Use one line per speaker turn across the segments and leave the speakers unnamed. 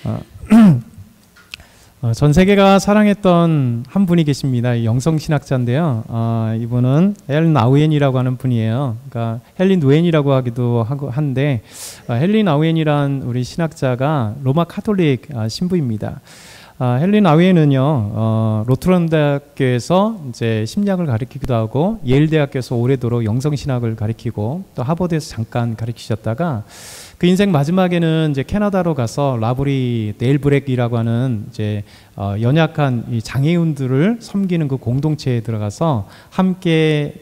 어, 전 세계가 사랑했던 한 분이 계십니다. 영성신학자인데요. 이분은 헬린 아우엔이라고 하는 분이에요. 그러니까 헬린 노엔이라고 하기도 한데, 헬린 아우엔이란 우리 신학자가 로마 카톨릭 신부입니다. 헬린 아우엔은요, 로트런담 대학교에서 이제 심리학을 가르치기도 하고, 예일 대학교에서 오래도록 영성신학을 가르치고, 또 하버드에서 잠깐 가르치셨다가, 그 인생 마지막에는 이제 캐나다로 가서 라브리 네일브렉이라고 하는 이제 연약한 이 장애인들을 섬기는 그 공동체에 들어가서 함께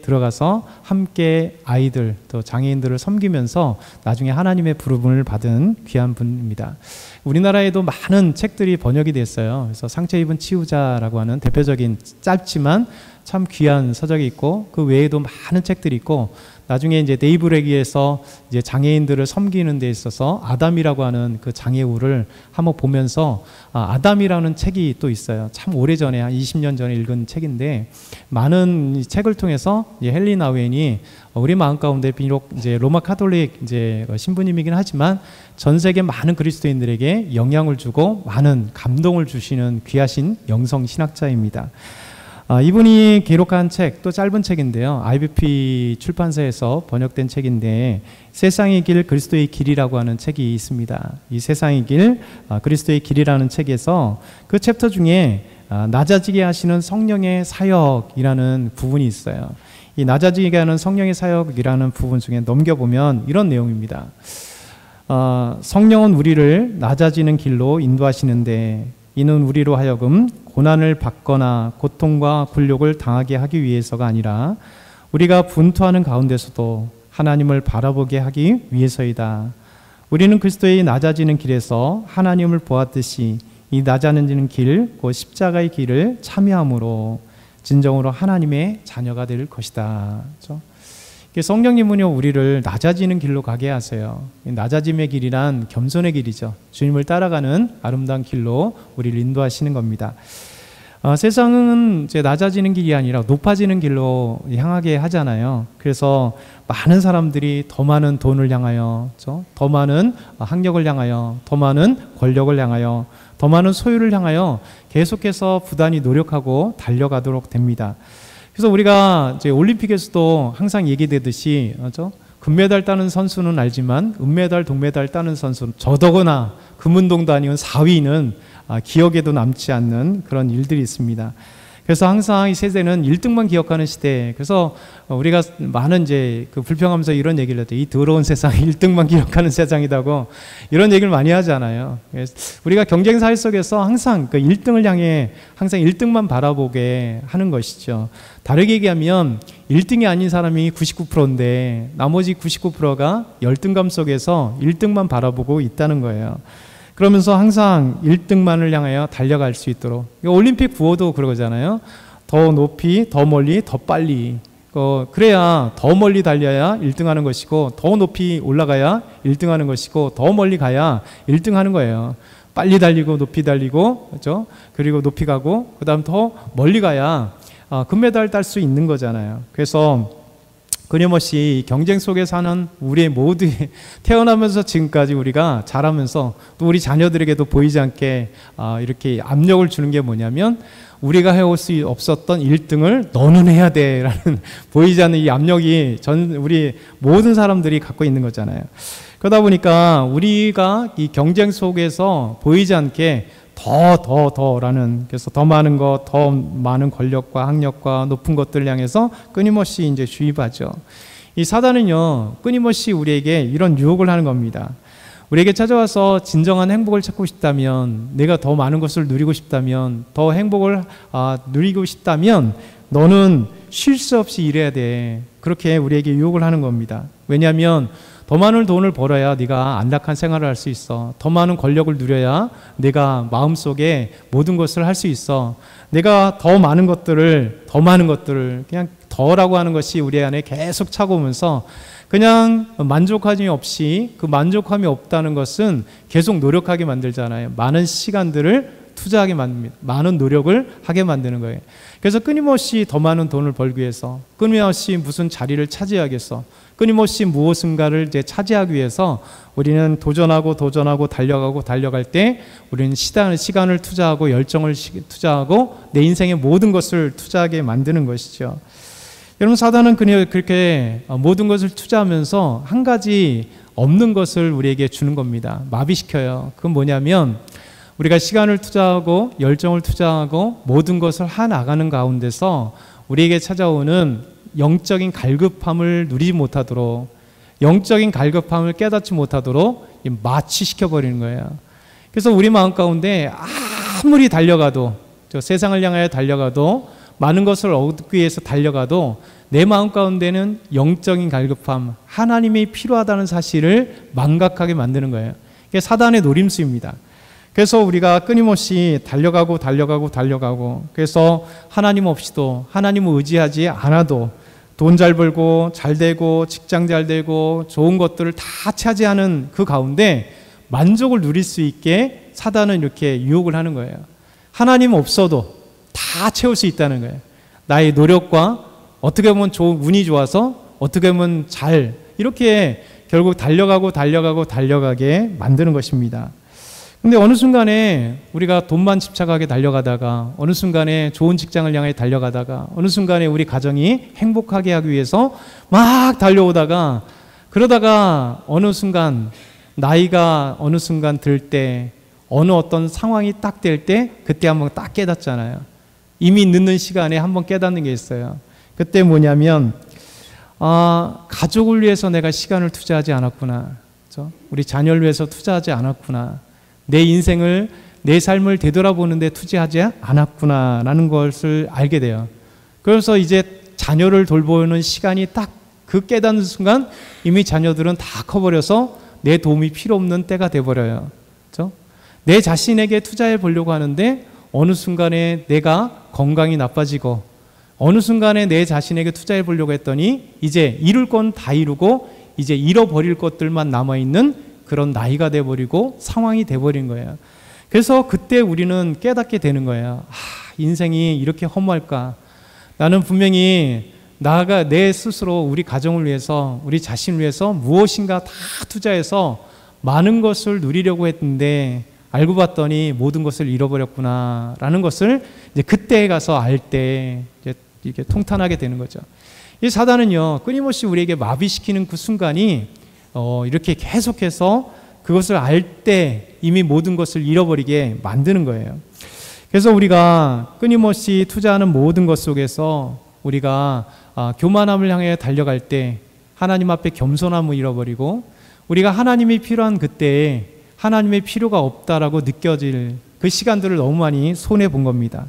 아이들 또 장애인들을 섬기면서 나중에 하나님의 부름을 받은 귀한 분입니다. 우리나라에도 많은 책들이 번역이 됐어요. 그래서 상처 입은 치유자라고 하는 대표적인 짧지만 참 귀한 서적이 있고, 그 외에도 많은 책들이 있고, 나중에 이제 네이브레기에서 이제 장애인들을 섬기는 데 있어서 아담이라고 하는 그 장애우를 한번 보면서, 아담이라는 책이 또 있어요. 참 오래전에 한 20년 전에 읽은 책인데, 많은 이 책을 통해서 헬린 아우엔이 우리 마음 가운데 비록 이제 로마 카톨릭 이제 신부님이긴 하지만 전 세계 많은 그리스도인들에게 영향을 주고 많은 감동을 주시는 귀하신 영성 신학자입니다. 이분이 기록한 책, 또 짧은 책인데요. IBP 출판사에서 번역된 책인데, 세상의 길, 그리스도의 길이라고 하는 책이 있습니다. 이 세상의 길, 그리스도의 길이라는 책에서 그 챕터 중에 낮아지게 하시는 성령의 사역이라는 부분이 있어요. 이 낮아지게 하는 성령의 사역이라는 부분 중에 넘겨보면 이런 내용입니다. 성령은 우리를 낮아지는 길로 인도하시는데, 이는 우리로 하여금 고난을 받거나 고통과 굴욕을 당하게 하기 위해서가 아니라 우리가 분투하는 가운데서도 하나님을 바라보게 하기 위해서이다. 우리는 그리스도의 낮아지는 길에서 하나님을 보았듯이 이 낮아지는 길, 곧 십자가의 길을 참여함으로 진정으로 하나님의 자녀가 될 것이다. 그렇죠? 성령님은요, 우리를 낮아지는 길로 가게 하세요. 낮아짐의 길이란 겸손의 길이죠. 주님을 따라가는 아름다운 길로 우리를 인도하시는 겁니다. 세상은 이제 낮아지는 길이 아니라 높아지는 길로 향하게 하잖아요. 그래서 많은 사람들이 더 많은 돈을 향하여, 그렇죠? 더 많은 학력을 향하여, 더 많은 권력을 향하여, 더 많은 소유를 향하여 계속해서 부단히 노력하고 달려가도록 됩니다. 그래서 우리가 이제 올림픽에서도 항상 얘기되듯이, 그렇죠? 금메달 따는 선수는 알지만 은메달, 동메달 따는 선수는, 더더구나 금운동도 아니면 4위는 기억에도 남지 않는 그런 일들이 있습니다. 그래서 항상 이 세대는 1등만 기억하는 시대. 그래서 우리가 많은 이제 그 불평하면서 이런 얘기를 해도, 이 더러운 세상 1등만 기억하는 세상이라고 이런 얘기를 많이 하잖아요. 그래서 우리가 경쟁 사회 속에서 항상 그 1등을 향해 항상 1등만 바라보게 하는 것이죠. 다르게 얘기하면 1등이 아닌 사람이 99%인데 나머지 99%가 열등감 속에서 1등만 바라보고 있다는 거예요. 그러면서 항상 1등만을 향하여 달려갈 수 있도록, 올림픽 구호도 그러잖아요. 더 높이, 더 멀리, 더 빨리. 그래야 더 멀리 달려야 1등하는 것이고, 더 높이 올라가야 1등하는 것이고, 더 멀리 가야 1등하는 거예요. 빨리 달리고 높이 달리고, 그렇죠? 그리고 높이 가고, 그다음 더 멀리 가야 금메달 딸 수 있는 거잖아요. 그래서 끊임없이 경쟁 속에 사는 우리 모두 태어나면서 지금까지 우리가 자라면서 또 우리 자녀들에게도 보이지 않게 이렇게 압력을 주는 게 뭐냐면, 우리가 해올 수 없었던 1등을 너는 해야 돼 라는 보이지 않는 이 압력이 우리 모든 사람들이 갖고 있는 거잖아요. 그러다 보니까 우리가 이 경쟁 속에서 보이지 않게 더라는, 그래서 더 많은 것, 더 많은 권력과 학력과 높은 것들을 향해서 끊임없이 이제 주입하죠. 이 사단은요, 끊임없이 우리에게 이런 유혹을 하는 겁니다. 우리에게 찾아와서 진정한 행복을 찾고 싶다면, 내가 더 많은 것을 누리고 싶다면, 더 행복을 누리고 싶다면 너는 쉴 수 없이 일해야 돼. 그렇게 우리에게 유혹을 하는 겁니다. 왜냐하면 더 많은 돈을 벌어야 네가 안락한 생활을 할 수 있어. 더 많은 권력을 누려야 내가 마음속에 모든 것을 할 수 있어. 내가 더 많은 것들을 그냥 더라고 하는 것이 우리 안에 계속 차고 오면서 그냥 만족함이 없이, 그 만족함이 없다는 것은 계속 노력하게 만들잖아요. 많은 시간들을 투자하게 만듭니다. 많은 노력을 하게 만드는 거예요. 그래서 끊임없이 더 많은 돈을 벌기 위해서, 끊임없이 무슨 자리를 차지하겠어, 끊임없이 무엇인가를 이제 차지하기 위해서 우리는 도전하고 달려갈 때 우리는 시간을 투자하고 열정을 투자하고 내 인생의 모든 것을 투자하게 만드는 것이죠. 여러분, 사단은 그렇게 모든 것을 투자하면서 한 가지 없는 것을 우리에게 주는 겁니다. 마비시켜요. 그건 뭐냐면 우리가 시간을 투자하고 열정을 투자하고 모든 것을 나가는 가운데서 우리에게 찾아오는 영적인 갈급함을 누리지 못하도록, 영적인 갈급함을 깨닫지 못하도록 마취시켜버리는 거예요. 그래서 우리 마음 가운데 아무리 달려가도, 세상을 향하여 달려가도, 많은 것을 얻기 위해서 달려가도 내 마음 가운데는 영적인 갈급함, 하나님이 필요하다는 사실을 망각하게 만드는 거예요. 이게 사단의 노림수입니다. 그래서 우리가 끊임없이 달려가고 그래서 하나님 없이도, 하나님을 의지하지 않아도 돈 잘 벌고 잘 되고 직장 잘 되고 좋은 것들을 다 차지하는 그 가운데 만족을 누릴 수 있게 사단은 이렇게 유혹을 하는 거예요. 하나님 없어도 다 채울 수 있다는 거예요. 나의 노력과 어떻게 보면 운이 좋아서 어떻게 보면 이렇게 결국 달려가게 만드는 것입니다. 근데 어느 순간에 우리가 돈만 집착하게 달려가다가, 어느 순간에 좋은 직장을 향해 달려가다가, 어느 순간에 우리 가정이 행복하게 하기 위해서 막 달려오다가, 그러다가 어느 순간 나이가 어느 순간 들 때, 어느 어떤 상황이 딱 될 때 그때 한번 딱 깨닫잖아요. 이미 늦는 시간에 한번 깨닫는 게 있어요. 그때 뭐냐면 가족을 위해서 내가 시간을 투자하지 않았구나, 그렇죠? 우리 자녀를 위해서 투자하지 않았구나, 내 인생을, 내 삶을 되돌아보는데 투자하지 않았구나라는 것을 알게 돼요. 그래서 이제 자녀를 돌보는 시간이 딱 그 깨닫는 순간 이미 자녀들은 다 커버려서 내 도움이 필요 없는 때가 돼버려요. 그렇죠? 내 자신에게 투자해 보려고 하는데 어느 순간에 내가 건강이 나빠지고, 어느 순간에 내 자신에게 투자해 보려고 했더니 이제 이룰 건 다 이루고 이제 잃어버릴 것들만 남아있는 그런 나이가 돼버리고 상황이 돼버린 거예요. 그래서 그때 우리는 깨닫게 되는 거예요. 인생이 이렇게 허무할까? 나는 분명히 내 스스로 우리 가정을 위해서, 우리 자신을 위해서 무엇인가 다 투자해서 많은 것을 누리려고 했는데 알고 봤더니 모든 것을 잃어버렸구나 라는 것을 이제 그때에 가서 알 때 이렇게 통탄하게 되는 거죠. 이 사단은요, 끊임없이 우리에게 마비시키는 그 순간이 이렇게 계속해서 그것을 알 때 이미 모든 것을 잃어버리게 만드는 거예요. 그래서 우리가 끊임없이 투자하는 모든 것 속에서 우리가 교만함을 향해 달려갈 때 하나님 앞에 겸손함을 잃어버리고, 우리가 하나님이 필요한 그때에 하나님의 필요가 없다라고 느껴질 그 시간들을 너무 많이 손해본 겁니다.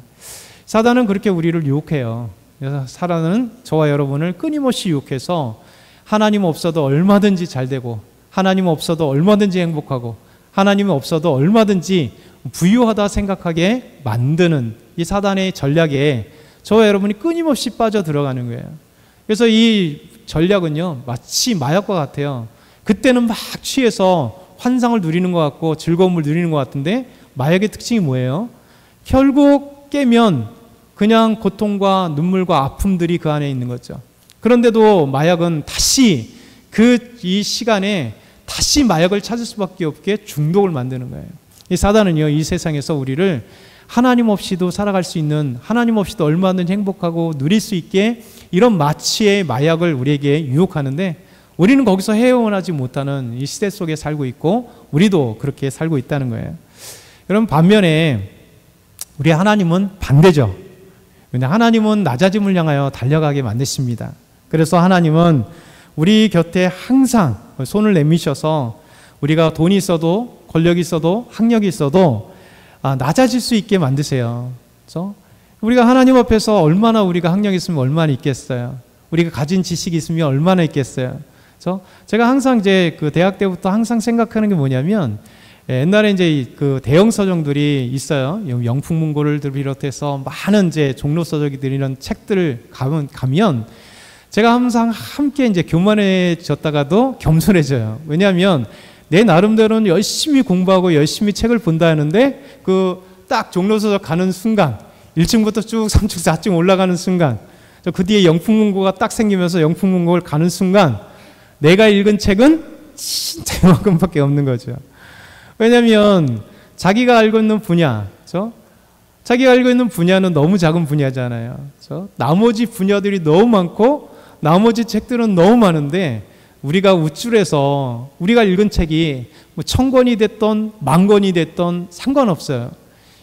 사단은 그렇게 우리를 유혹해요. 그래서 사단은 저와 여러분을 끊임없이 유혹해서 하나님 없어도 얼마든지 잘 되고, 하나님 없어도 얼마든지 행복하고, 하나님 없어도 얼마든지 부유하다 생각하게 만드는 이 사단의 전략에 저와 여러분이 끊임없이 빠져 들어가는 거예요. 그래서 이 전략은요, 마치 마약과 같아요. 그때는 막 취해서 환상을 누리는 것 같고 즐거움을 누리는 것 같은데, 마약의 특징이 뭐예요? 결국 깨면 그냥 고통과 눈물과 아픔들이 그 안에 있는 거죠. 그런데도 마약은 다시 이 시간에 다시 마약을 찾을 수밖에 없게 중독을 만드는 거예요. 이 사단은요, 이 세상에서 우리를 하나님 없이도 살아갈 수 있는, 하나님 없이도 얼마든지 행복하고 누릴 수 있게 이런 마취의 마약을 우리에게 유혹하는데, 우리는 거기서 헤어나지 못하는 이 시대 속에 살고 있고 우리도 그렇게 살고 있다는 거예요. 여러분, 반면에 우리 하나님은 반대죠. 근데 하나님은 낮아짐을 향하여 달려가게 만드십니다. 그래서 하나님은 우리 곁에 항상 손을 내미셔서 우리가 돈이 있어도 권력이 있어도 학력이 있어도 낮아질 수 있게 만드세요. 그렇죠? 우리가 하나님 앞에서 얼마나 우리가 학력이 있으면 얼마나 있겠어요. 우리가 가진 지식이 있으면 얼마나 있겠어요. 그렇죠? 제가 항상 이제 그 대학 때부터 항상 생각하는 게 뭐냐면, 옛날에 이제 그 대형 서적들이 있어요. 영풍문고를 비롯해서 많은 이제 종로 서적이들 이런 책들을 가면 제가 항상 함께 이제 교만해졌다가도 겸손해져요. 왜냐하면 내 나름대로는 열심히 공부하고 열심히 책을 본다 하는데 그 딱 종로서 가는 순간 1층부터 쭉 3층, 4층 올라가는 순간 그 뒤에 영풍문고가 딱 생기면서 영풍문고를 가는 순간 내가 읽은 책은 진짜 이만큼밖에 없는 거죠. 왜냐하면 자기가 알고 있는 분야, 자기가 알고 있는 분야는 너무 작은 분야잖아요. 나머지 분야들이 너무 많고 나머지 책들은 너무 많은데 우리가 우쭐해서 우리가 읽은 책이 뭐 1000권이 됐던 10,000권이 됐던 상관없어요.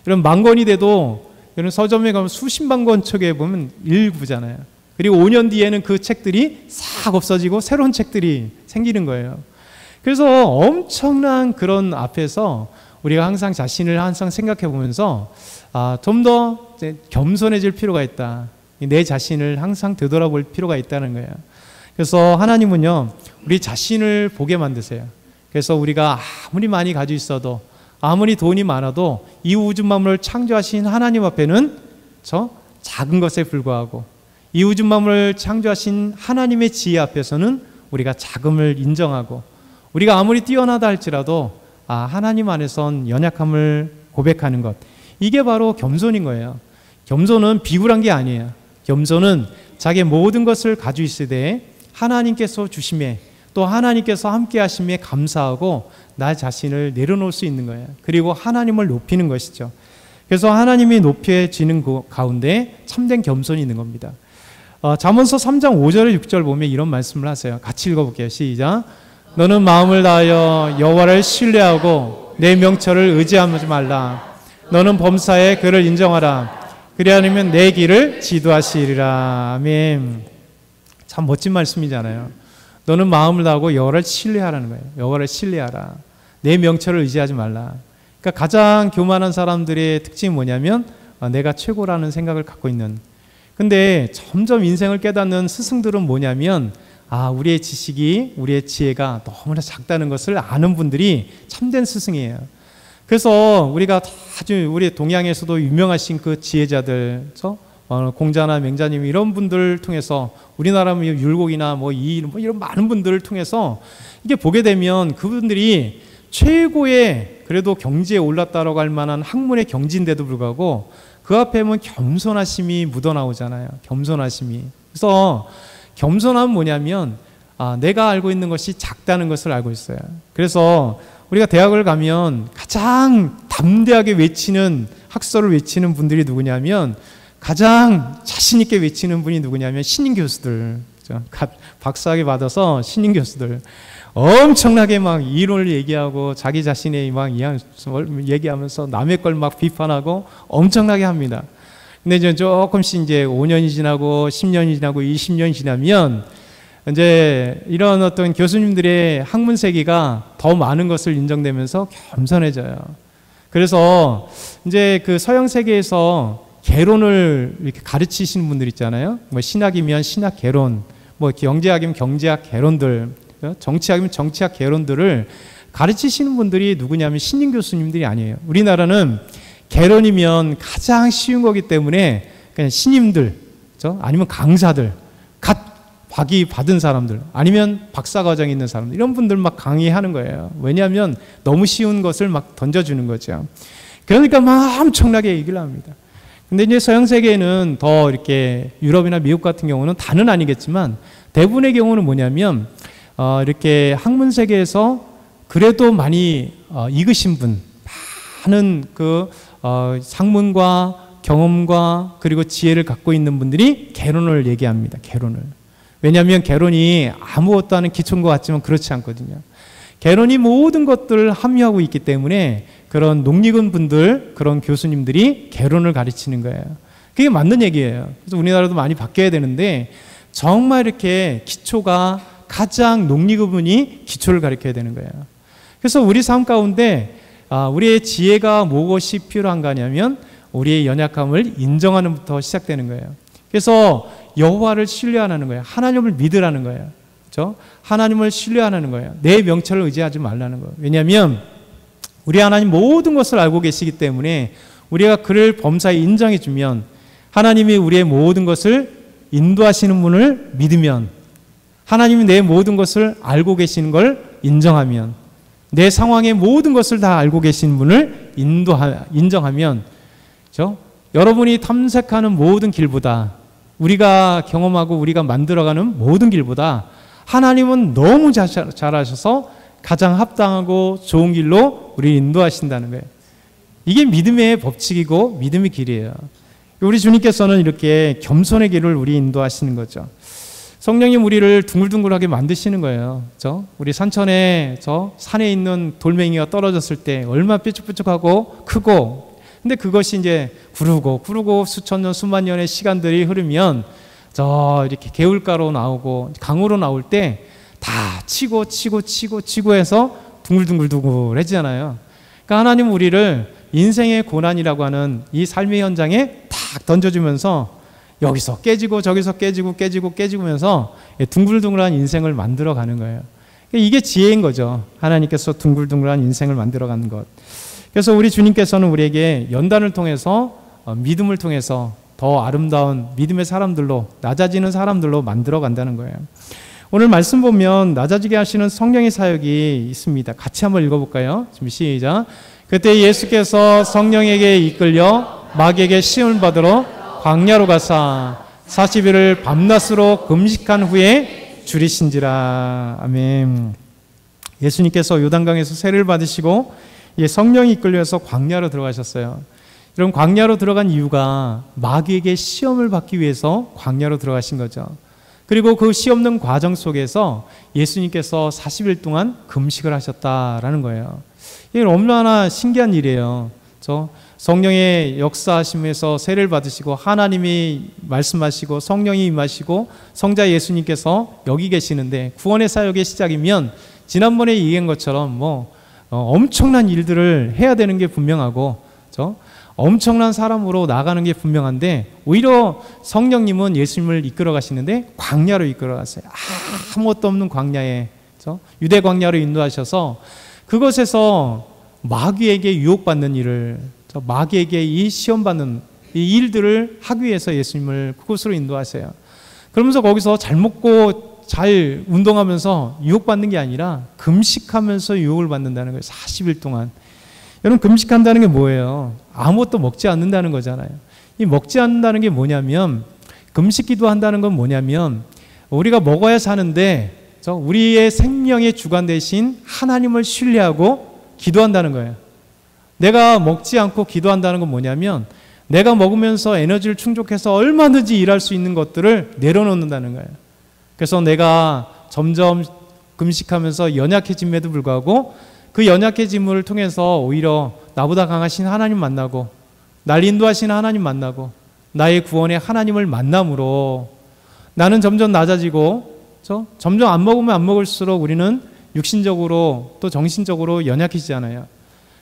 이런 10,000권이 돼도 이런 서점에 가면 수십만 권 책에 보면 일부잖아요. 그리고 5년 뒤에는 그 책들이 싹 없어지고 새로운 책들이 생기는 거예요. 그래서 엄청난 그런 앞에서 우리가 항상 자신을 항상 생각해 보면서 좀 더 겸손해질 필요가 있다. 내 자신을 항상 되돌아볼 필요가 있다는 거예요. 그래서 하나님은요, 우리 자신을 보게 만드세요. 그래서 우리가 아무리 많이 가지고 있어도 아무리 돈이 많아도 이 우주 만물을 창조하신 하나님 앞에는 작은 것에 불과하고 이 우주 만물을 창조하신 하나님의 지혜 앞에서는 우리가 작음을 인정하고 우리가 아무리 뛰어나다 할지라도 하나님 안에선 연약함을 고백하는 것, 이게 바로 겸손인 거예요. 겸손은 비굴한 게 아니에요. 겸손은 자기의 모든 것을 가지고 있으되 하나님께서 주심에 또 하나님께서 함께 하심에 감사하고 나 자신을 내려놓을 수 있는 거예요. 그리고 하나님을 높이는 것이죠. 그래서 하나님이 높여지는 그 가운데 참된 겸손이 있는 겁니다. 잠언서 3장 5절 6절 보면 이런 말씀을 하세요. 같이 읽어볼게요. 시작. 너는 마음을 다하여 여호와를 신뢰하고 내 명철을 의지하지 말라. 너는 범사에 그를 인정하라. 그리하면 내 길을 지도하시리라. 아멘. 참 멋진 말씀이잖아요. 너는 마음을 다하고 여호와를 신뢰하라는 거예요. 여호와를 신뢰하라. 내 명철을 의지하지 말라. 그러니까 가장 교만한 사람들의 특징이 뭐냐면 내가 최고라는 생각을 갖고 있는. 근데 점점 인생을 깨닫는 스승들은 뭐냐면 우리의 지식이, 우리의 지혜가 너무나 작다는 것을 아는 분들이 참된 스승이에요. 그래서 우리가 아주 우리 동양에서도 유명하신 그 지혜자들, 공자나 맹자님 이런 분들 통해서 우리나라 율곡이나 이런 많은 분들을 통해서 이게 보게 되면 그분들이 최고의 그래도 경지에 올랐다라고 할 만한 학문의 경지인데도 불구하고 그 앞에 보면 겸손하심이 묻어나오잖아요. 겸손하심이. 그래서 겸손함은 뭐냐면 내가 알고 있는 것이 작다는 것을 알고 있어요. 그래서 우리가 대학을 가면 가장 담대하게 외치는 학설을 외치는 분들이 누구냐면 가장 자신 있게 외치는 분이 누구냐면 신임 교수들, 박사학위 받아서 신임 교수들 엄청나게 막 이론을 얘기하고 자기 자신의 막 얘기하면서 남의 걸 막 비판하고 엄청나게 합니다. 근데 이제 조금씩 이제 5년이 지나고 10년이 지나고 20년이 지나면 이제 이런 어떤 교수님들의 학문 세계가 더 많은 것을 인정되면서 겸손해져요. 그래서 이제 그 서양 세계에서 개론을 이렇게 가르치시는 분들 있잖아요. 신학이면 신학 개론, 경제학이면 경제학 개론들, 정치학이면 정치학 개론들을 가르치시는 분들이 누구냐면 신임 교수님들이 아니에요. 우리나라는 개론이면 가장 쉬운 거기 때문에 그냥 신임들, 아니면 강사들, 박이 받은 사람들, 아니면 박사과정이 있는 사람들, 이런 분들 막 강의하는 거예요. 왜냐하면 너무 쉬운 것을 막 던져주는 거죠. 그러니까 막 엄청나게 얘기를 합니다. 근데 이제 서양 세계에는 더 이렇게 유럽이나 미국 같은 경우는 다는 아니겠지만 대부분의 경우는 뭐냐면 이렇게 학문 세계에서 그래도 많이 익으신 분, 많은 그 학문과 경험과 그리고 지혜를 갖고 있는 분들이 개론을 얘기합니다. 개론을. 왜냐하면 개론이 아무것도 아닌 기초인 것 같지만 그렇지 않거든요. 개론이 모든 것들을 함유하고 있기 때문에 그런 농익은 분들, 그런 교수님들이 개론을 가르치는 거예요. 그게 맞는 얘기예요. 그래서 우리나라도 많이 바뀌어야 되는데 정말 이렇게 기초가 가장 농익은 분이 기초를 가르쳐야 되는 거예요. 그래서 우리 삶 가운데 우리의 지혜가 무엇이 필요한가 하냐면 우리의 연약함을 인정하는 부터 시작되는 거예요. 그래서 여호와를 신뢰하는 거예요. 하나님을 믿으라는 거예요. 그렇죠? 하나님을 신뢰하는 거예요. 내 명철을 의지하지 말라는 거예요. 왜냐하면 우리 하나님 모든 것을 알고 계시기 때문에 우리가 그를 범사에 인정해 주면 하나님이 우리의 모든 것을 인도하시는 분을 믿으면 하나님이 내 모든 것을 알고 계시는 걸 인정하면 내 상황의 모든 것을 다 알고 계신 분을 인정하면 그렇죠? 여러분이 탐색하는 모든 길보다, 우리가 경험하고 우리가 만들어가는 모든 길보다 하나님은 너무 잘하셔서 가장 합당하고 좋은 길로 우리를 인도하신다는 거예요. 이게 믿음의 법칙이고 믿음의 길이에요. 우리 주님께서는 이렇게 겸손의 길을 우리 인도하시는 거죠. 성령님 우리를 둥글둥글하게 만드시는 거예요. 그렇죠? 우리 산천에 산에 있는 돌멩이가 떨어졌을 때 얼마나 뾰족뾰족하고 크고, 근데 그것이 이제 구르고 수천 년 수만 년의 시간들이 흐르면 이렇게 개울가로 나오고 강으로 나올 때 다 치고 해서 둥글둥글해지잖아요. 그러니까 하나님은 우리를 인생의 고난이라고 하는 이 삶의 현장에 탁 던져주면서 여기서 깨지고 저기서 깨지면서 둥글둥글한 인생을 만들어가는 거예요. 이게 지혜인 거죠. 하나님께서 둥글둥글한 인생을 만들어가는 것. 그래서 우리 주님께서는 우리에게 연단을 통해서 믿음을 통해서 더 아름다운 믿음의 사람들로, 낮아지는 사람들로 만들어 간다는 거예요. 오늘 말씀 보면 낮아지게 하시는 성령의 사역이 있습니다. 같이 한번 읽어볼까요? 지금 시작. 그때 예수께서 성령에게 이끌려 마귀에게 시험을 받으러 광야로 가사 40일을 밤낮으로 금식한 후에 줄이신지라. 아멘. 예수님께서 요단강에서 세례를 받으시고 성령이 이끌려서 광야로 들어가셨어요. 이런 광야로 들어간 이유가 마귀에게 시험을 받기 위해서 광야로 들어가신 거죠. 그리고 그 시험는 과정 속에서 예수님께서 40일 동안 금식을 하셨다라는 거예요. 이게 얼마나 신기한 일이에요. 성령의 역사하심에서 세례를 받으시고 하나님이 말씀하시고 성령이 임하시고 성자 예수님께서 여기 계시는데, 구원의 사역의 시작이면 지난번에 얘기한 것처럼 엄청난 일들을 해야 되는 게 분명하고, 엄청난 사람으로 나가는 게 분명한데, 오히려 성령님은 예수님을 이끌어 가시는데 광야로 이끌어 갔어요. 아무것도 없는 광야에, 유대 광야로 인도하셔서 그것에서 마귀에게 유혹받는 일을, 마귀에게 이 시험받는 이 일들을 하기 위해서 예수님을 그곳으로 인도하세요. 그러면서 거기서 잘 먹고 잘 운동하면서 유혹받는 게 아니라 금식하면서 유혹을 받는다는 거예요. 40일 동안. 여러분, 금식한다는 게 뭐예요? 아무것도 먹지 않는다는 거잖아요. 이 먹지 않는다는 게 뭐냐면, 금식 기도한다는 건 뭐냐면, 우리가 먹어야 사는데 우리의 생명의 주관 대신 하나님을 신뢰하고 기도한다는 거예요. 내가 먹지 않고 기도한다는 건 뭐냐면, 내가 먹으면서 에너지를 충족해서 얼마든지 일할 수 있는 것들을 내려놓는다는 거예요. 그래서 내가 점점 금식하면서 연약해짐에도 불구하고 그 연약해짐을 통해서 오히려 나보다 강하신 하나님 만나고, 날 인도하시는 하나님 만나고, 나의 구원의 하나님을 만남으로 나는 점점 낮아지고, 점점 안 먹으면 안 먹을수록 우리는 육신적으로 또 정신적으로 연약해지잖아요.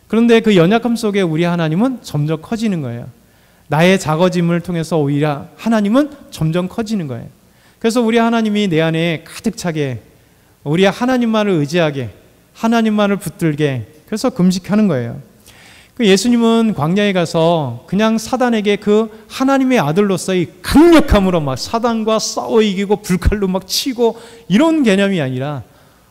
그런데 그 연약함 속에 우리 하나님은 점점 커지는 거예요. 나의 작아짐을 통해서 오히려 하나님은 점점 커지는 거예요. 그래서 우리 하나님이 내 안에 가득 차게, 우리 하나님만을 의지하게, 하나님만을 붙들게, 그래서 금식하는 거예요. 예수님은 광야에 가서 그냥 사단에게 그 하나님의 아들로서의 강력함으로 막 사단과 싸워 이기고 불칼로 막 치고 이런 개념이 아니라,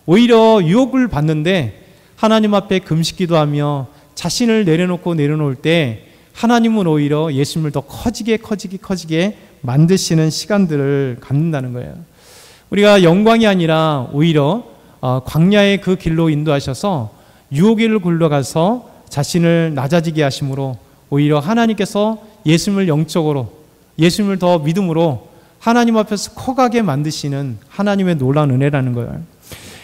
오히려 유혹을 받는데 하나님 앞에 금식 기도하며 자신을 내려놓을 때 하나님은 오히려 예수님을 더 커지게 만드시는 시간들을 갖는다는 거예요. 우리가 영광이 아니라 오히려 광야의 그 길로 인도하셔서 유혹의 길로 가서 자신을 낮아지게 하심으로 오히려 하나님께서 예수님을 영적으로, 예수님을 더 믿음으로 하나님 앞에서 커가게 만드시는 하나님의 놀라운 은혜라는 거예요.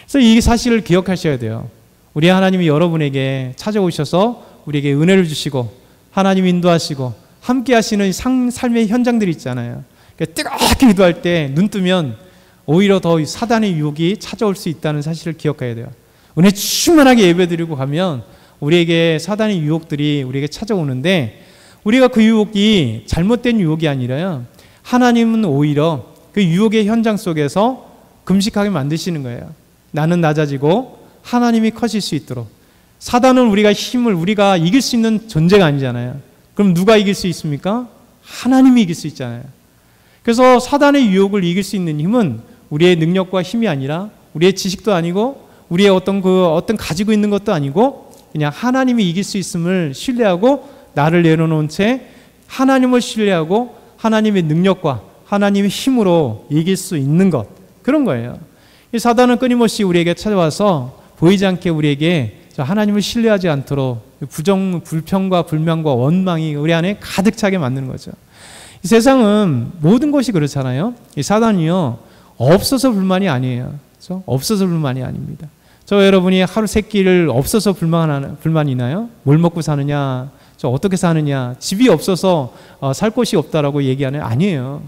그래서 이 사실을 기억하셔야 돼요. 우리 하나님이 여러분에게 찾아오셔서 우리에게 은혜를 주시고 하나님 인도하시고 함께 하시는 삶의 현장들이 있잖아요. 뜨겁게 기도할 때 눈 뜨면 오히려 더 사단의 유혹이 찾아올 수 있다는 사실을 기억해야 돼요. 은혜 충만하게 예배드리고 가면 우리에게 사단의 유혹들이 우리에게 찾아오는데, 우리가 그 유혹이 잘못된 유혹이 아니라요, 하나님은 오히려 그 유혹의 현장 속에서 금식하게 만드시는 거예요. 나는 낮아지고 하나님이 커질 수 있도록. 사단은 우리가 이길 수 있는 존재가 아니잖아요. 그럼 누가 이길 수 있습니까? 하나님이 이길 수 있잖아요. 그래서 사단의 유혹을 이길 수 있는 힘은 우리의 능력과 힘이 아니라, 우리의 지식도 아니고, 우리의 어떤 가지고 있는 것도 아니고, 그냥 하나님이 이길 수 있음을 신뢰하고 나를 내려놓은 채 하나님을 신뢰하고 하나님의 능력과 하나님의 힘으로 이길 수 있는 것, 그런 거예요. 이 사단은 끊임없이 우리에게 찾아와서 보이지 않게 우리에게 하나님을 신뢰하지 않도록 불평과 불만과 원망이 우리 안에 가득 차게 만드는 거죠. 이 세상은 모든 것이 그렇잖아요. 이 사단이요, 없어서 불만이 아니에요. 그렇죠? 없어서 불만이 아닙니다. 여러분이 하루 세 끼를 없어서 불만이 나요? 뭘 먹고 사느냐, 어떻게 사느냐, 집이 없어서 살 곳이 없다라고 얘기하는 아니에요.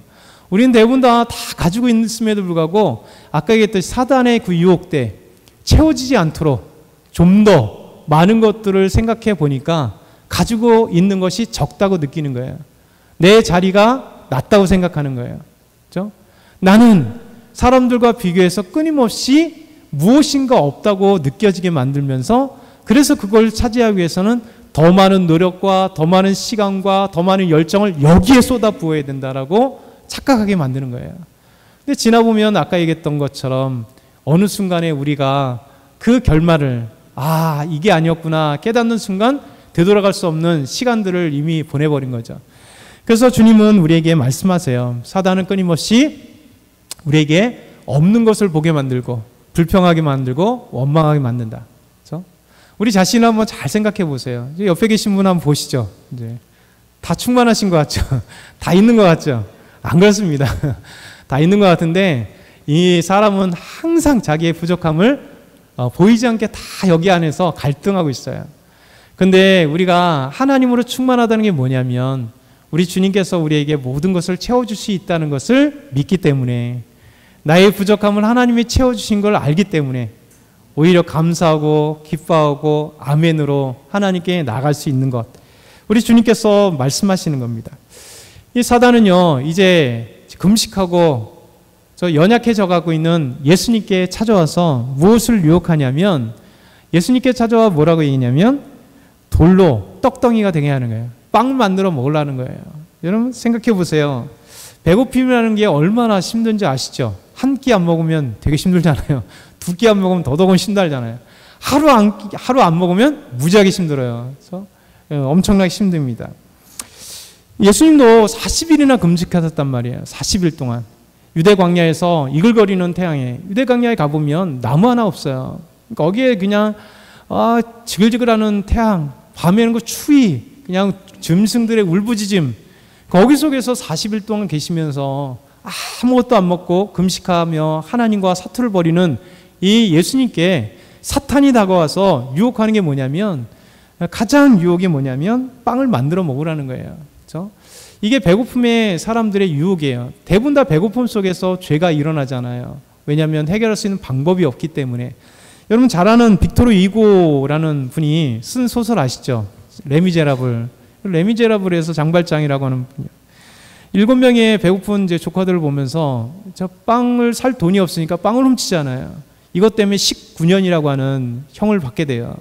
우리는 대부분 다 가지고 있음에도 불구하고 아까 얘기했듯이 사단의 그 유혹대 채워지지 않도록 좀 더 많은 것들을 생각해 보니까 가지고 있는 것이 적다고 느끼는 거예요. 내 자리가 낮다고 생각하는 거예요. 그렇죠? 나는 사람들과 비교해서 끊임없이 무엇인가 없다고 느껴지게 만들면서 그래서 그걸 차지하기 위해서는 더 많은 노력과 더 많은 시간과 더 많은 열정을 여기에 쏟아부어야 된다라고 착각하게 만드는 거예요. 근데 지나보면 아까 얘기했던 것처럼 어느 순간에 우리가 그 결말을 이게 아니었구나 깨닫는 순간 되돌아갈 수 없는 시간들을 이미 보내버린 거죠. 그래서 주님은 우리에게 말씀하세요. 사단은 끊임없이 우리에게 없는 것을 보게 만들고 불평하게 만들고 원망하게 만든다. 그렇죠? 우리 자신을 한번 잘 생각해 보세요. 옆에 계신 분 한번 보시죠. 이제 다 충만하신 것 같죠? 다 있는 것 같죠? 안 그렇습니다. 다 있는 것 같은데 이 사람은 항상 자기의 부족함을 보이지 않게 다 여기 안에서 갈등하고 있어요. 근데 우리가 하나님으로 충만하다는 게 뭐냐면 우리 주님께서 우리에게 모든 것을 채워줄 수 있다는 것을 믿기 때문에 나의 부족함을 하나님이 채워주신 걸 알기 때문에 오히려 감사하고 기뻐하고 아멘으로 하나님께 나아갈 수 있는 것, 우리 주님께서 말씀하시는 겁니다. 이 사단은요 이제 금식하고 연약해져 가고 있는 예수님께 찾아와서 무엇을 유혹하냐면 예수님께 찾아와 뭐라고 얘기냐면 돌로 떡덩이가 되게 하는 거예요. 빵 만들어 먹으려는 거예요. 여러분 생각해 보세요. 배고픔이라는 게 얼마나 힘든지 아시죠? 한 끼 안 먹으면 되게 힘들잖아요. 두 끼 안 먹으면 더더욱 힘들잖아요. 하루 안 먹으면 무지하게 힘들어요. 그래서 엄청나게 힘듭니다. 예수님도 40일이나 금식하셨단 말이에요. 40일 동안. 유대 광야에서 이글거리는 태양에, 유대 광야에 가보면 나무 하나 없어요. 그러니까 거기에 그냥 지글지글하는 태양, 밤에는 그 추위, 그냥 짐승들의 울부짖음, 거기 속에서 40일 동안 계시면서 아무것도 안 먹고 금식하며 하나님과 사투를 벌이는 이 예수님께 사탄이 다가와서 유혹하는 게 뭐냐면, 가장 유혹이 뭐냐면 빵을 만들어 먹으라는 거예요. 그렇죠? 이게 배고픔의 사람들의 유혹이에요. 대부분 다 배고픔 속에서 죄가 일어나잖아요. 왜냐하면 해결할 수 있는 방법이 없기 때문에. 여러분 잘 아는 빅토르 이고라는 분이 쓴 소설 아시죠? 레미제라블. 레미제라블에서 장발장이라고 하는 분이요. 7명의 배고픈 이제 조카들을 보면서 저 빵을 살 돈이 없으니까 빵을 훔치잖아요. 이것 때문에 19년이라고 하는 형을 받게 돼요.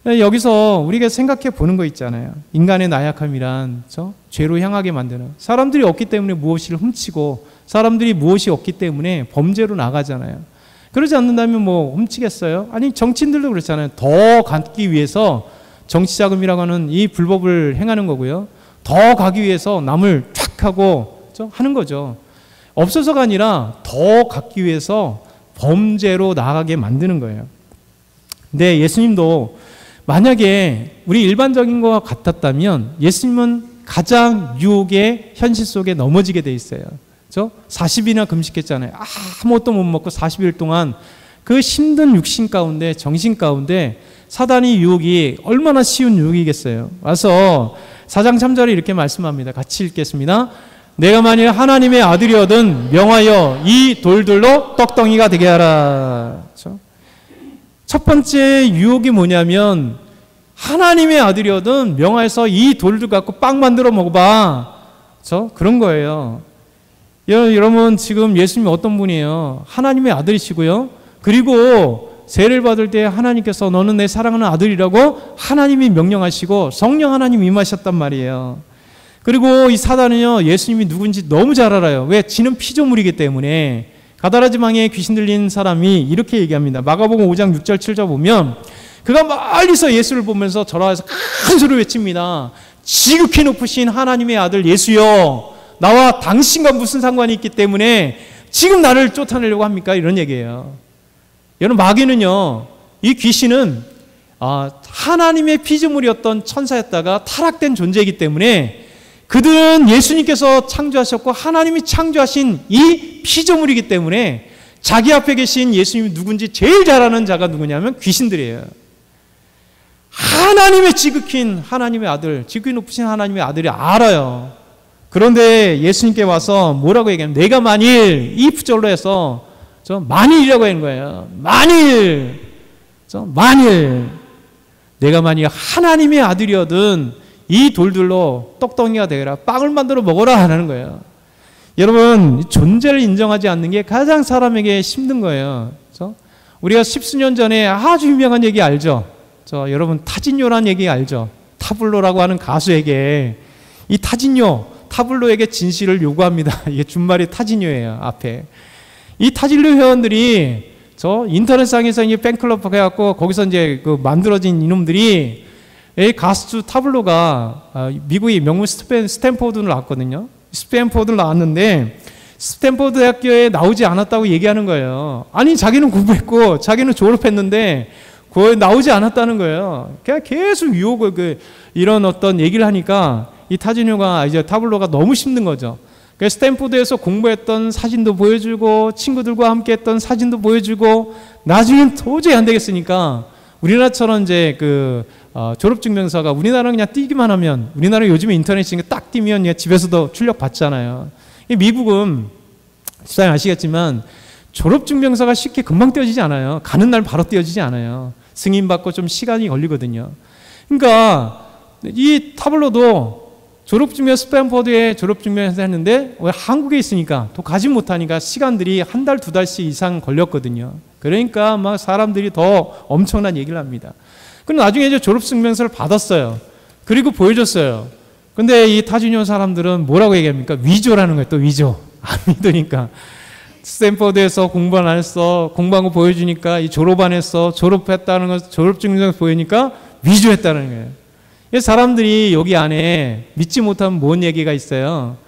여기서 우리가 생각해 보는 거 있잖아요. 인간의 나약함이란 죄로 향하게 만드는, 사람들이 없기 때문에 무엇을 훔치고 사람들이 무엇이 없기 때문에 범죄로 나가잖아요. 그러지 않는다면 뭐 훔치겠어요? 아니 정치인들도 그렇잖아요. 더 갖기 위해서 정치자금이라고 하는 이 불법을 행하는 거고요. 더 가기 위해서 남을 쫙 하고 하는 거죠. 없어서가 아니라 더 갖기 위해서 범죄로 나가게 만드는 거예요. 근데 예수님도 만약에 우리 일반적인 것 같았다면 예수님은 가장 유혹의 현실 속에 넘어지게 돼 있어요. 그렇죠? 40일이나 금식했잖아요. 아무것도 못 먹고 40일 동안 그 힘든 육신 가운데, 정신 가운데 사단의 유혹이 얼마나 쉬운 유혹이겠어요. 와서 4장 3절에 이렇게 말씀합니다. 같이 읽겠습니다. 내가 만일 하나님의 아들이거든 명하여 이 돌들로 떡덩이가 되게 하라. 그렇죠? 첫 번째 유혹이 뭐냐면 하나님의 아들이거든 명하여서 이 돌들 갖고 빵 만들어 먹어봐. 그렇죠? 그런 거예요. 여러분 지금 예수님이 어떤 분이에요? 하나님의 아들이시고요. 그리고 세례를 받을 때 하나님께서 너는 내 사랑하는 아들이라고 하나님이 명령하시고 성령 하나님 임하셨단 말이에요. 그리고 이 사단은요 예수님이 누군지 너무 잘 알아요. 왜? 지는 피조물이기 때문에. 가다라 지방에 귀신 들린 사람이 이렇게 얘기합니다. 마가복음 5장 6절 7절 보면 그가 멀리서 예수를 보면서 절하여서 큰 소리로 외칩니다. 지극히 높으신 하나님의 아들 예수여, 나와 당신과 무슨 상관이 있기 때문에 지금 나를 쫓아내려고 합니까? 이런 얘기예요. 여러분, 마귀는요, 이 귀신은 하나님의 피조물이었던 천사였다가 타락된 존재이기 때문에 그들은 예수님께서 창조하셨고 하나님이 창조하신 이 피조물이기 때문에 자기 앞에 계신 예수님이 누군지 제일 잘 아는 자가 누구냐면 귀신들이에요. 하나님의 지극히 하나님의 아들, 지극히 높으신 하나님의 아들이 알아요. 그런데 예수님께 와서 뭐라고 얘기하면, 내가 만일, 이 부절로 해서 만일이라고 하는 거예요. 만일 내가 만일 하나님의 아들이어든 이 돌들로 떡덩이가 되라, 빵을 만들어 먹어라 하는 거예요. 여러분, 존재를 인정하지 않는 게 가장 사람에게 힘든 거예요. 우리가 십수년 전에 아주 유명한 얘기 알죠? 여러분, 타진요라는 얘기 알죠? 타블로라고 하는 가수에게 이 타블로에게 진실을 요구합니다. 이게 준말이 타진요예요, 앞에. 이 타진요 회원들이 인터넷상에서 이제 팬클럽 해갖고 거기서 이제 만들어진 이놈들이, 이 가수 타블로가 미국의 명문 스탠포드를 나왔거든요. 스탠포드를 나왔는데 스탠포드 대학교에 나오지 않았다고 얘기하는 거예요. 아니, 자기는 공부했고 자기는 졸업했는데 거기 나오지 않았다는 거예요. 그냥 계속 유혹을 이런 어떤 얘기를 하니까 이 타진요가 이제 타블로가 너무 힘든 거죠. 그래서 스탠포드에서 공부했던 사진도 보여주고 친구들과 함께 했던 사진도 보여주고, 나중엔 도저히 안 되겠으니까 우리나라처럼 이제 졸업증명서가, 우리나라는 그냥 띄기만 하면, 우리나라 요즘에 인터넷이니까 딱 띄면 그냥 집에서도 출력 받잖아요. 미국은 집사님 아시겠지만 졸업증명서가 쉽게 금방 띄어지지 않아요. 가는 날 바로 띄어지지 않아요. 승인받고 좀 시간이 걸리거든요. 그러니까 이 타블로도 졸업증명, 스탠포드에 졸업증명서 했는데 왜 한국에 있으니까 또 가지 못하니까 시간들이 한 달, 두 달씩 이상 걸렸거든요. 그러니까 막 사람들이 더 엄청난 얘기를 합니다. 그럼 나중에 이제 졸업증명서를 받았어요. 그리고 보여줬어요. 근데 이 타진요 사람들은 뭐라고 얘기합니까? 위조라는 거예요. 또 위조. 안 믿으니까. 스탠포드에서 공부 안 했어. 공부한 거 보여주니까, 이 졸업 안 했어. 졸업했다는 거, 졸업증명서 보이니까 위조했다는 거예요. 사람들이 여기 안에 믿지 못하면 뭔 얘기가 있어요?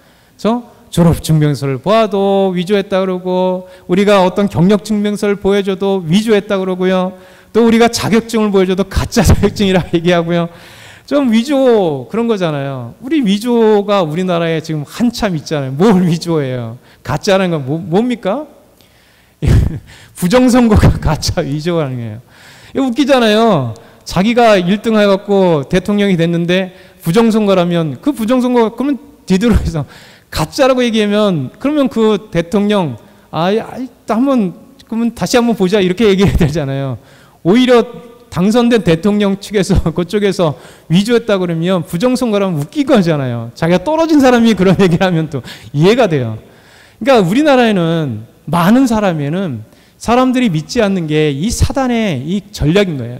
졸업증명서를 보아도 위조했다 그러고, 우리가 어떤 경력증명서를 보여줘도 위조했다 그러고요. 또 우리가 자격증을 보여줘도 가짜 자격증이라 얘기하고요. 좀 위조 그런 거잖아요. 우리 위조가 우리나라에 지금 한참 있잖아요. 뭘 위조해요? 가짜라는 건 뭡니까? 부정선거가 가짜 위조라는 거예요. 이거 웃기잖아요. 자기가 1등 해갖고 대통령이 됐는데 부정선거라면, 그 부정선거 그러면 뒤돌아서 가짜라고 얘기하면, 그러면 그 대통령 그러면 다시 한번 보자 이렇게 얘기해야 되잖아요. 오히려 당선된 대통령 측에서 그쪽에서 위조했다 그러면 부정선거라면 웃긴 거잖아요. 자기가 떨어진 사람이 그런 얘기를 하면 또 이해가 돼요. 그러니까 우리나라에는 많은 사람들이 믿지 않는 게 이 사단의 이 전략인 거예요.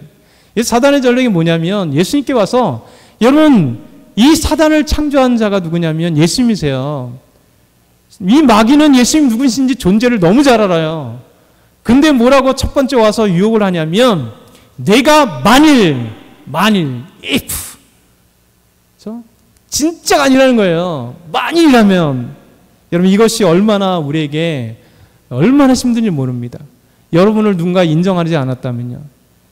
이 사단의 전략이 뭐냐면, 예수님께 와서, 여러분, 이 사단을 창조한 자가 누구냐면 예수님이세요. 이 마귀는 예수님 누구신지 존재를 너무 잘 알아요. 근데 뭐라고 첫 번째 와서 유혹을 하냐면, 내가 만일 if 진짜가 아니라는 거예요. 만일이라면. 여러분, 이것이 얼마나 우리에게 얼마나 힘든지 모릅니다. 여러분을 누군가 인정하지 않았다면요,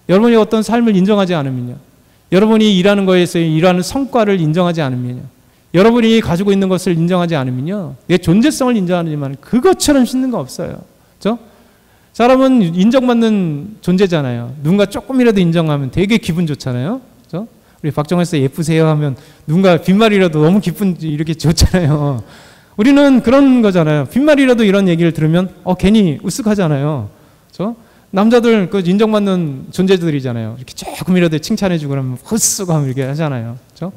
여러분이 어떤 삶을 인정하지 않으면요, 여러분이 일하는 거에서 일하는 성과를 인정하지 않으면요, 여러분이 가지고 있는 것을 인정하지 않으면요, 내 존재성을 인정하지만 그것처럼 힘든 거 없어요. 그렇죠? 사람은 인정받는 존재잖아요. 누군가 조금이라도 인정하면 되게 기분 좋잖아요. 그렇죠? 우리 박정환 씨 예쁘세요 하면 누군가 빈말이라도 너무 기분 이렇게 좋잖아요. 우리는 그런 거잖아요. 빈말이라도 이런 얘기를 들으면 괜히 으쓱하잖아요. 그렇죠? 남자들 인정받는 존재들이잖아요. 이렇게 조금이라도 칭찬해주고 그러면 헛수고 하면 이렇게 하잖아요. 그렇죠?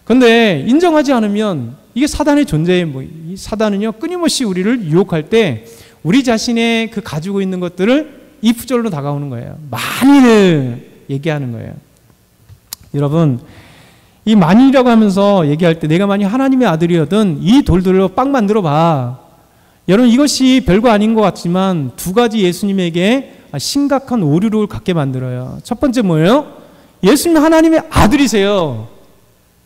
근데 인정하지 않으면 이게 사단의 존재예요. 이 사단은요, 끊임없이 우리를 유혹할 때 우리 자신의 그 가지고 있는 것들을 if절로 다가오는 거예요. 만일을 얘기하는 거예요. 여러분, 이 만일이라고 하면서 얘기할 때, 내가 만약 하나님의 아들이거든 이 돌들로 빵 만들어 봐. 여러분, 이것이 별거 아닌 것 같지만 두 가지 예수님에게 심각한 오류를 갖게 만들어요. 첫 번째 뭐예요? 예수님 하나님의 아들이세요.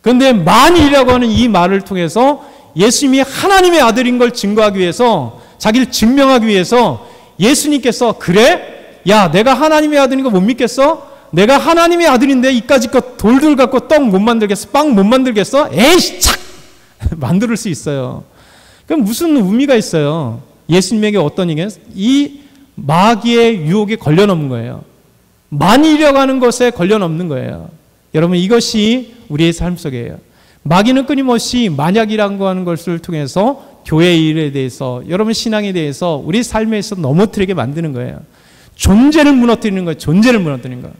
그런데 만일이라고 하는 이 말을 통해서 예수님이 하나님의 아들인 걸 증거하기 위해서, 자기를 증명하기 위해서 예수님께서 그래? 야, 내가 하나님의 아들인 거 못 믿겠어? 내가 하나님의 아들인데 이까짓 것 돌들 갖고 떡 못 만들겠어? 빵 못 만들겠어? 에이씨, 착! 만들 수 있어요. 그럼 무슨 의미가 있어요? 예수님에게 어떤 얘기예요? 이 마귀의 유혹에 걸려넘는 거예요. 만일이라고 하는 것에 걸려넘는 거예요. 여러분, 이것이 우리의 삶 속이에요. 마귀는 끊임없이 만약이라고 하는 것을 통해서 교회의 일에 대해서, 여러분 신앙에 대해서, 우리 삶에서 넘어뜨리게 만드는 거예요. 존재를 무너뜨리는 거예요. 존재를 무너뜨리는 거예요.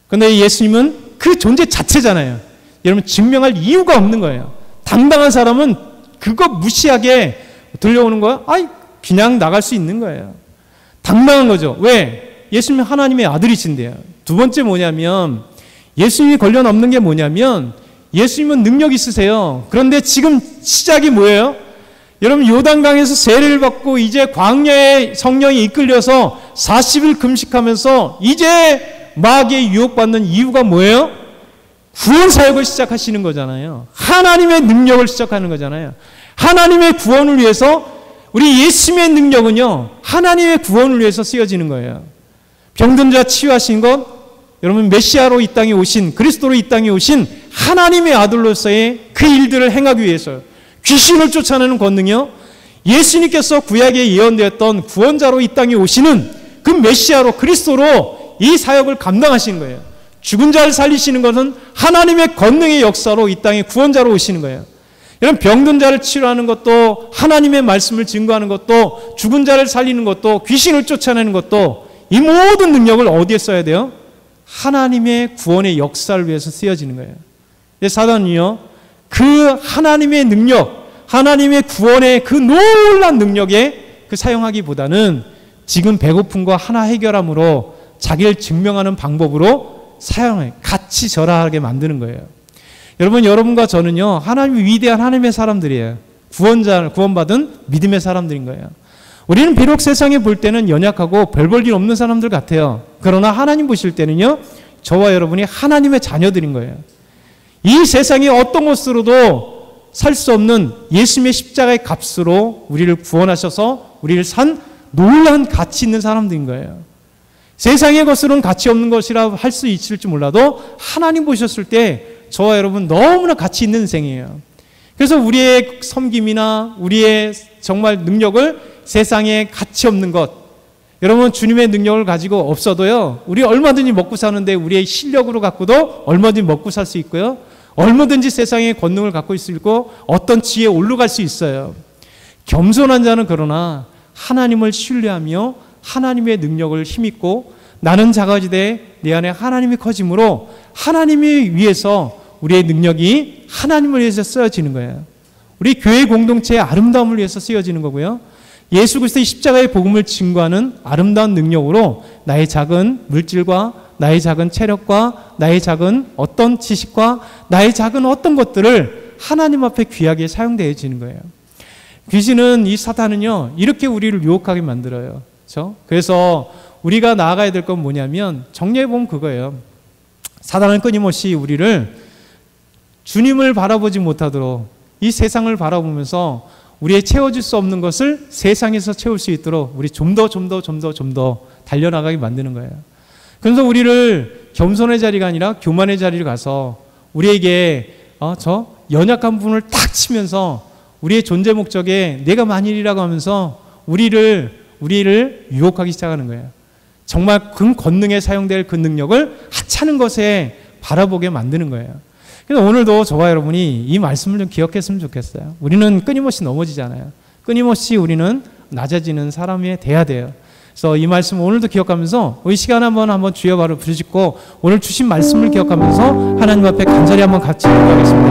그런데 예수님은 그 존재 자체잖아요. 여러분, 증명할 이유가 없는 거예요. 당당한 사람은 그거 무시하게 들려오는 거야? 아이, 그냥 나갈 수 있는 거예요. 당당한 거죠. 왜? 예수님이 하나님의 아들이신데요. 두 번째 뭐냐면, 예수님이 걸려넘는 게 뭐냐면, 예수님은 능력 있으세요. 그런데 지금 시작이 뭐예요? 여러분, 요단강에서 세례를 받고 이제 광야에 성령이 이끌려서 40일 금식하면서 이제 마귀의 유혹받는 이유가 뭐예요? 구원 사역을 시작하시는 거잖아요. 하나님의 능력을 시작하는 거잖아요. 하나님의 구원을 위해서, 우리 예수님의 능력은요, 하나님의 구원을 위해서 쓰여지는 거예요. 병든 자 치유하신 것, 여러분 메시아로 이 땅에 오신, 그리스도로 이 땅에 오신 하나님의 아들로서의 그 일들을 행하기 위해서, 귀신을 쫓아내는 권능이요, 예수님께서 구약에 예언되었던 구원자로 이 땅에 오시는 그 메시아로, 그리스도로 이 사역을 감당하시는 거예요. 죽은 자를 살리시는 것은 하나님의 권능의 역사로 이 땅에 구원자로 오시는 거예요. 이런 병든 자를 치료하는 것도, 하나님의 말씀을 증거하는 것도, 죽은 자를 살리는 것도, 귀신을 쫓아내는 것도, 이 모든 능력을 어디에 써야 돼요? 하나님의 구원의 역사를 위해서 쓰여지는 거예요. 사단은요, 그 하나님의 능력, 하나님의 구원의 그 놀라운 능력에 그 사용하기보다는 지금 배고픔과 하나 해결함으로 자기를 증명하는 방법으로 사용해, 같이 절하게 만드는 거예요. 여러분, 여러분과 저는요, 하나님이 위대한 하나님의 사람들이에요. 구원받은 믿음의 사람들인 거예요. 우리는 비록 세상에 볼 때는 연약하고 별 볼 일 없는 사람들 같아요. 그러나 하나님 보실 때는요, 저와 여러분이 하나님의 자녀들인 거예요. 이 세상의 어떤 것으로도 살 수 없는 예수님의 십자가의 값으로 우리를 구원하셔서 우리를 산 놀라운 가치 있는 사람들인 거예요. 세상의 것으로는 가치 없는 것이라 할 수 있을지 몰라도 하나님 보셨을 때 저와 여러분 너무나 가치 있는 인생이에요. 그래서 우리의 섬김이나 우리의 정말 능력을 세상에 가치 없는 것, 여러분 주님의 능력을 가지고 없어도요, 우리 얼마든지 먹고 사는데 우리의 실력으로 갖고도 얼마든지 먹고 살 수 있고요, 얼마든지 세상의 권능을 갖고 있고 어떤 지혜에 올라갈 수 있어요. 겸손한 자는 그러나 하나님을 신뢰하며 하나님의 능력을 힘입고 나는 작아지되 내 안에 하나님이 커짐으로 하나님이 위해서 우리의 능력이 하나님을 위해서 쓰여지는 거예요. 우리 교회 공동체의 아름다움을 위해서 쓰여지는 거고요. 예수 그리스도의 십자가의 복음을 증거하는 아름다운 능력으로 나의 작은 물질과 나의 작은 체력과 나의 작은 어떤 지식과 나의 작은 어떤 것들을 하나님 앞에 귀하게 사용되어지는 거예요. 귀신은, 이 사탄은요, 이렇게 우리를 유혹하게 만들어요. 그렇죠? 그래서 우리가 나아가야 될 건 뭐냐면, 정리해 보면 그거예요. 사탄은 끊임없이 우리를 주님을 바라보지 못하도록 이 세상을 바라보면서 우리의 채워질 수 없는 것을 세상에서 채울 수 있도록 우리 좀 더 달려나가게 만드는 거예요. 그래서 우리를 겸손의 자리가 아니라 교만의 자리를 가서 우리에게 저 연약한 부분을 탁 치면서 우리의 존재 목적에 내가 만일이라고 하면서 우리를 유혹하기 시작하는 거예요. 정말 그 권능에 사용될 그 능력을 하찮은 것에 바라보게 만드는 거예요. 그래서 오늘도 저와 여러분이 이 말씀을 좀 기억했으면 좋겠어요. 우리는 끊임없이 넘어지잖아요. 끊임없이 우리는 낮아지는 사람이 돼야 돼요. 그래서 이 말씀 오늘도 기억하면서 이 시간 한번 주여 바로 부르짖고 오늘 주신 말씀을 기억하면서 하나님 앞에 간절히 한번 같이 기도하겠습니다.